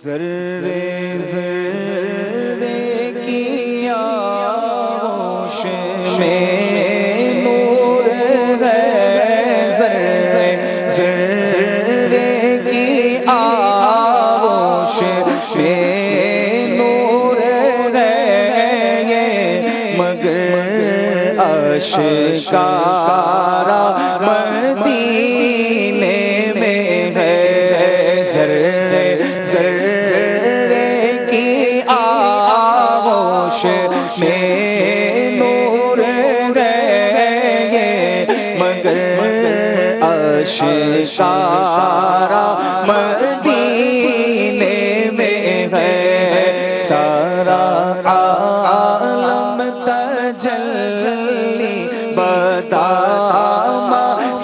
ذرے ذرے کی آغوش میں نور ہے، ذرے ذرے کی آغوش میں نور ہے، یہ مگر آشکارا مدینے میں ہے، ذرے ذرے کی آغوش میں نور ہے، یہ مگر آشکارا مدینے میں ہے، سارا عالم تجلی بدام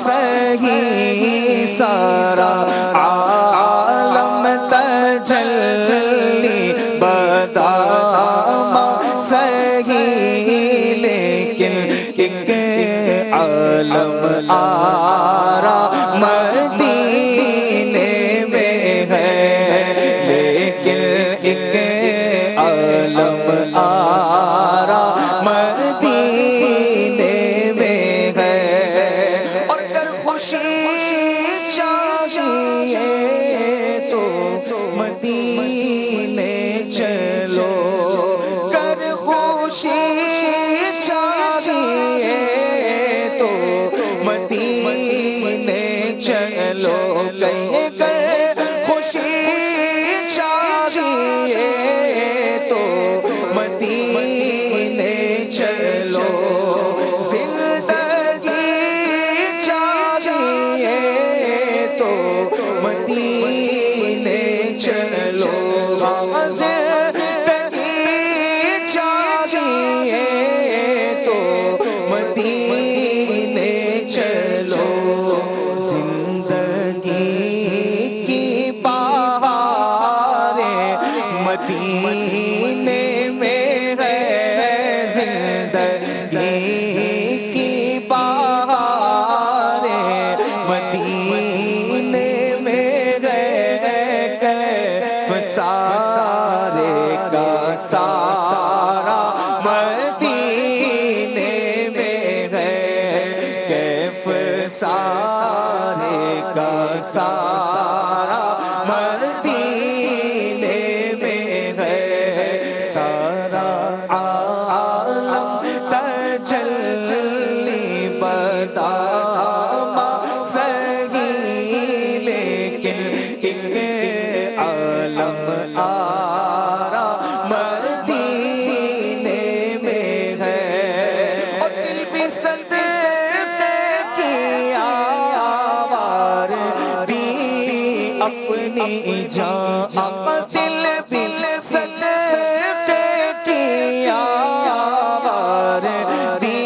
سہی، سارا عالم تجلی بدام سہی، لیکن ایک عالم آرا مدینے میں ہے، لیکن ایک عالم آرا مدینے میں ہے، اور اگر خوشی چاہیے تو مدینے چلو، اگر خوشی چاہیے تو مدینے چلو، اگر خوشی چاہیے تو مدینے چلو، زندگی چاہیے تو مدینے چلو، زندگی چاہیے تو مدینے چلو، زندگی کی بہاریں مدینے میں ہے، زندگی کی بہاریں مدینے میں ہے، کیف سارے کا سارا مدینے میں ہے، کیف سارے کا سارا مدینے میں ہے، سارا عالم تجلی بدام سہی، لیکن ایک عالم آرا مدینے میں ہے، اور دل بھی صدقے کی آوار دی اپنی جان، دل بھی صدقے کی آوار دی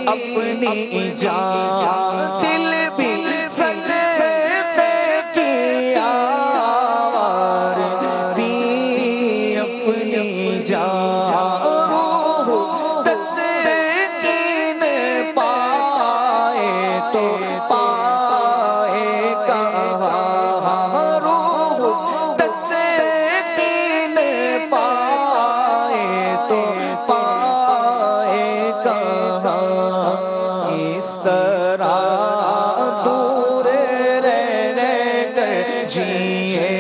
اپنی جان، دل بھی صدقے کی آوار دی اپنی جان، روح تسکین پائے تو پائے کہاں، روح تسکین پائے تو پائے کہاں، اس طرح دور رہ کر جیے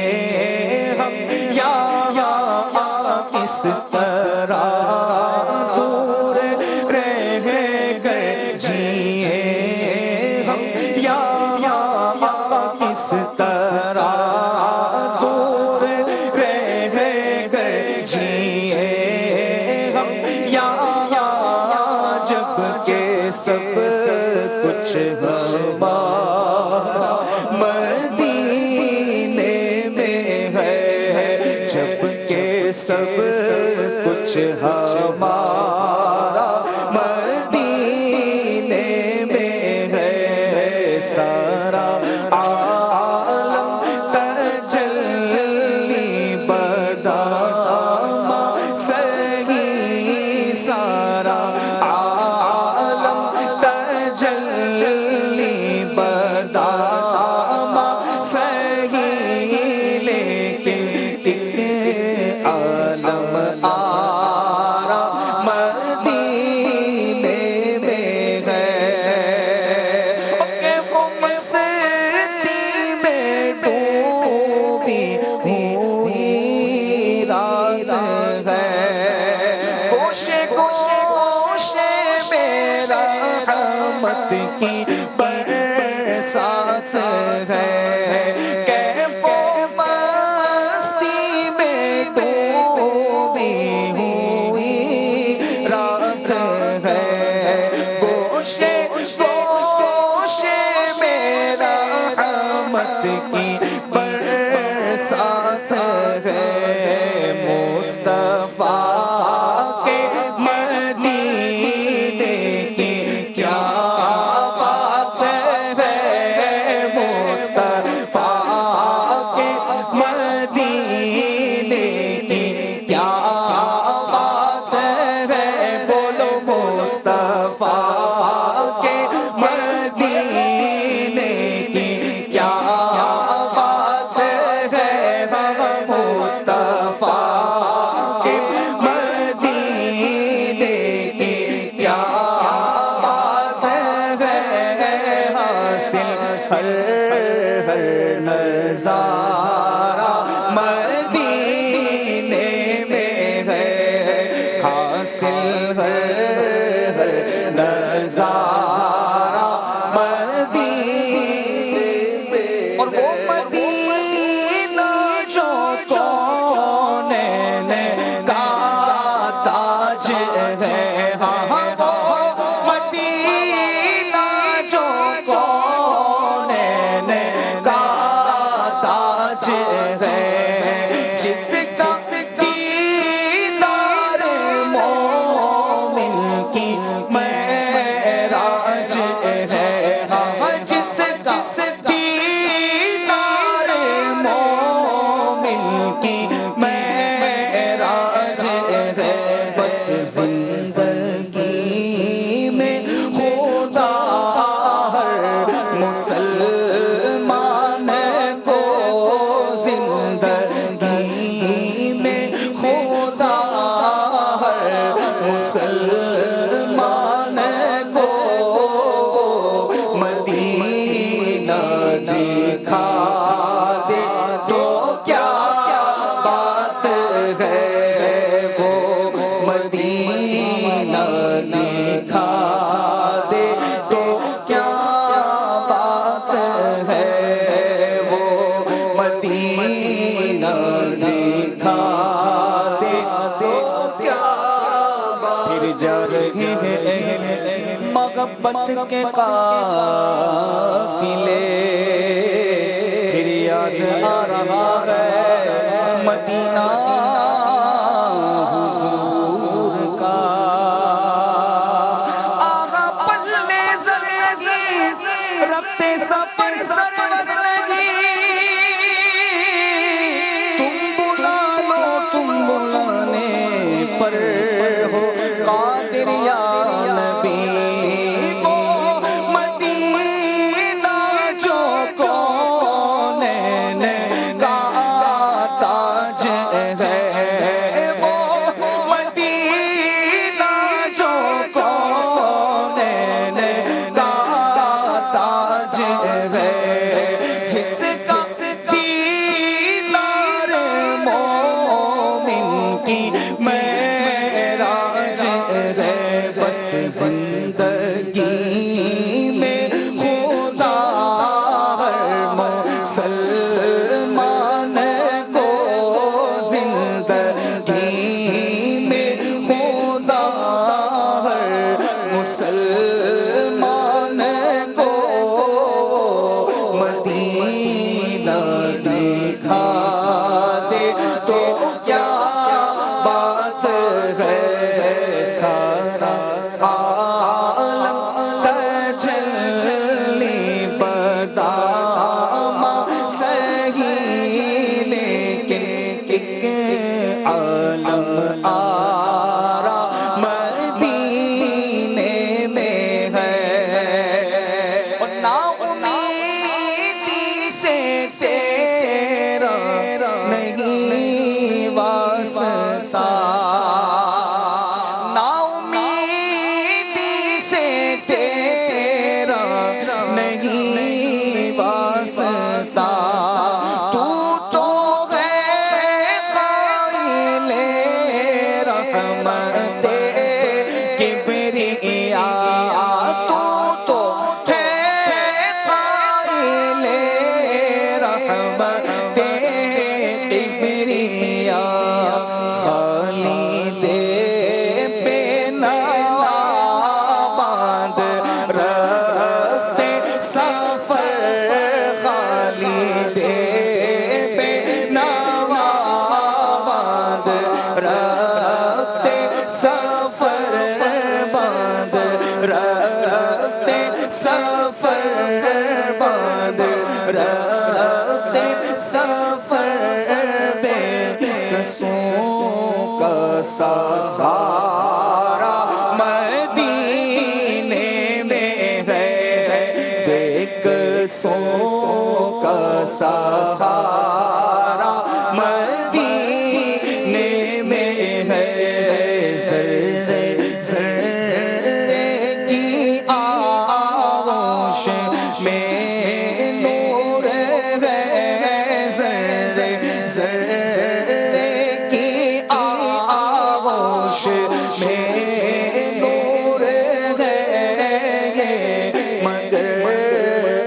ہم یہاں، اس طرح دور رہ کر جیے ہم یہاں، اس طرح دور رہ کر جیے ہم یہاں، جب کہ سب کچھ ہمارا مدینے میں ہے، جب کہ سب کچھ ہمارا مدینے میں ہے، سارا عالم تجلی بدام سہی، سارا عالم تجلی بدام سہی، لیکن جس کا دیدار مومن کی معراج ہے، جس کا دیدار مومن کی معراج ہے، بس زندگی میں خدا ہر مسلمان کو، زندگی میں خدا ہر مسلمان کو مدینہ دکھا دے تو کیا بات ہے، وہ مدینہ دکھا دے تو کیا بات ہے، وہ مدینہ دکھا دے تو کیا بات۔ پھر جا رہے ہیں محبت کے قافلے، پھر یاد آ رہا ہے مدینہ حضور کا، آغا پلے زندگی رکھتے سفر سروس لگی، تم بلا لو تم بلانے پر ہو قادر یا نبی، وہ مدینہ جو کونین کا تاج ہے، وہ مدینہ جو کونین کا تاج ہے، جس کا دیدار مومن کی معراج ہے، بس زندگی میں خدا ہر مسلمان کو، زندگی میں خدا ہر مسلمان کو مدینہ دکھا دے تو کیا بات ہے، سارا عالم تجلی بدام سہی، لیکن ایک عالم آرا مدینے میں ہے، اور نا امیدی سے تیرا نہیں واسطہ، نا امیدی سے تیرا نہیں واسطہ، تو ہے قائل رحمت کبریا، تو ہے قائل رحمت کبریا، خالد بے نوا باندھ رکھتے سفر، خالد بے نوا باندھ رکھتے سفر، باندھ رکھتے سفر، باندھ رکھتے سفر، بے قصوں کا سہارا مدینے میں ہے، بے قصوں کا سہارا مدینے میں ہے، ذرے ذرے کی آغوش میں نور ہے، ذرے ذرے کی آغوش میں نور ہے، مگر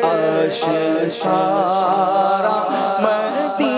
آشکارا مدینہ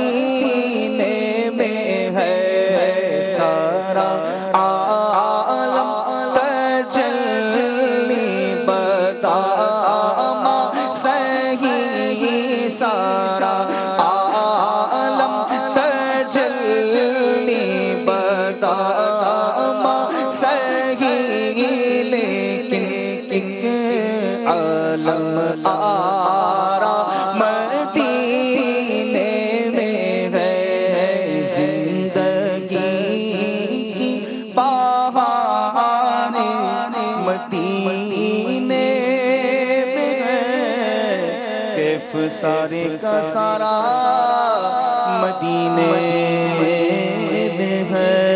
کیف سارے کا سارا مدینے میں ہے۔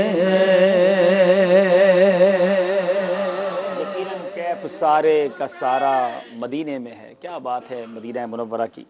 یقیناً کیف سارے کا سارا مدینے میں ہے۔ کیا بات ہے مدینہ منورہ کی۔